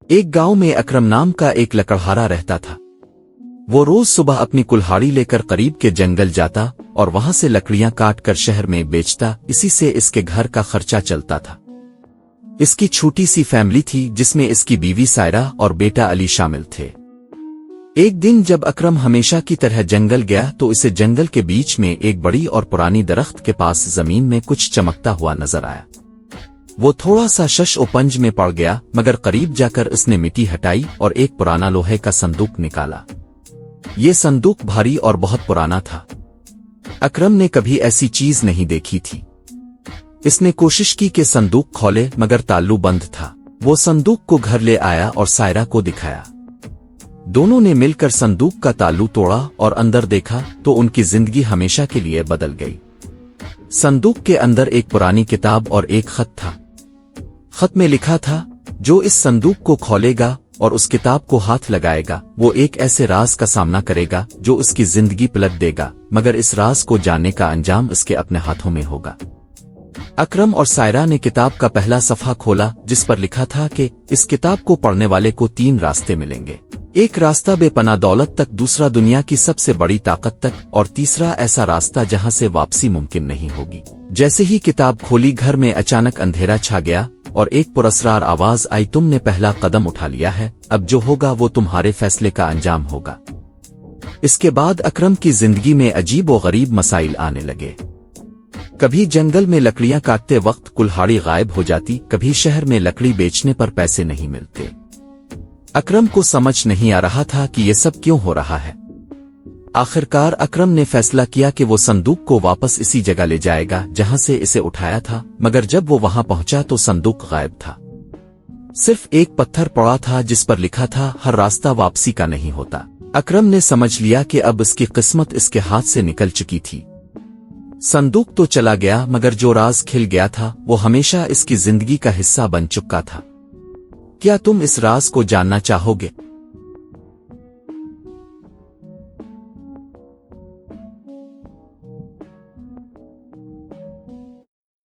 ایک گاؤں میں اکرم نام کا ایک لکڑہارا رہتا تھا۔ وہ روز صبح اپنی کلہاڑی لے کر قریب کے جنگل جاتا اور وہاں سے لکڑیاں کاٹ کر شہر میں بیچتا، اسی سے اس کے گھر کا خرچہ چلتا تھا۔ اس کی چھوٹی سی فیملی تھی جس میں اس کی بیوی سائرہ اور بیٹا علی شامل تھے۔ ایک دن جب اکرم ہمیشہ کی طرح جنگل گیا تو اسے جنگل کے بیچ میں ایک بڑی اور پرانی درخت کے پاس زمین میں کچھ چمکتا ہوا نظر آیا۔ وہ تھوڑا سا شش و پنج میں پڑ گیا، مگر قریب جا کر اس نے مٹی ہٹائی اور ایک پرانا لوہے کا صندوق نکالا۔ یہ صندوق بھاری اور بہت پرانا تھا۔ اکرم نے کبھی ایسی چیز نہیں دیکھی تھی۔ اس نے کوشش کی کہ صندوق کھولے، مگر تالو بند تھا۔ وہ صندوق کو گھر لے آیا اور سائرہ کو دکھایا۔ دونوں نے مل کر صندوق کا تالو توڑا اور اندر دیکھا تو ان کی زندگی ہمیشہ کے لیے بدل گئی۔ صندوق کے اندر ایک پرانی کتاب اور ایک خط تھا۔ خط میں لکھا تھا، جو اس صندوق کو کھولے گا اور اس کتاب کو ہاتھ لگائے گا وہ ایک ایسے راز کا سامنا کرے گا جو اس کی زندگی پلٹ دے گا، مگر اس راز کو جاننے کا انجام اس کے اپنے ہاتھوں میں ہوگا۔ اکرم اور سائرہ نے کتاب کا پہلا صفحہ کھولا جس پر لکھا تھا کہ اس کتاب کو پڑھنے والے کو 3 راستے ملیں گے۔ ایک راستہ بے پناہ دولت تک، دوسرا دنیا کی سب سے بڑی طاقت تک، اور تیسرا ایسا راستہ جہاں سے واپسی ممکن نہیں ہوگی۔ جیسے ہی کتاب کھولی گھر میں اچانک اندھیرا چھا گیا اور ایک پراسرار آواز آئی، تم نے پہلا قدم اٹھا لیا ہے، اب جو ہوگا وہ تمہارے فیصلے کا انجام ہوگا۔ اس کے بعد اکرم کی زندگی میں عجیب و غریب مسائل آنے لگے۔ کبھی جنگل میں لکڑیاں کاٹتے وقت کلہاڑی غائب ہو جاتی، کبھی شہر میں لکڑی بیچنے پر پیسے نہیں ملتے۔ اکرم کو سمجھ نہیں آ رہا تھا کہ یہ سب کیوں ہو رہا ہے۔ آخرکار اکرم نے فیصلہ کیا کہ وہ صندوق کو واپس اسی جگہ لے جائے گا جہاں سے اسے اٹھایا تھا، مگر جب وہ وہاں پہنچا تو صندوق غائب تھا۔ صرف ایک پتھر پڑا تھا جس پر لکھا تھا، ہر راستہ واپسی کا نہیں ہوتا۔ اکرم نے سمجھ لیا کہ اب اس کی قسمت اس کے ہاتھ سے نکل چکی تھی۔ صندوق تو چلا گیا، مگر جو راز کھل گیا تھا وہ ہمیشہ اس کی زندگی کا حصہ بن چکا تھا۔ کیا تم اس راز کو جاننا چاہو گے؟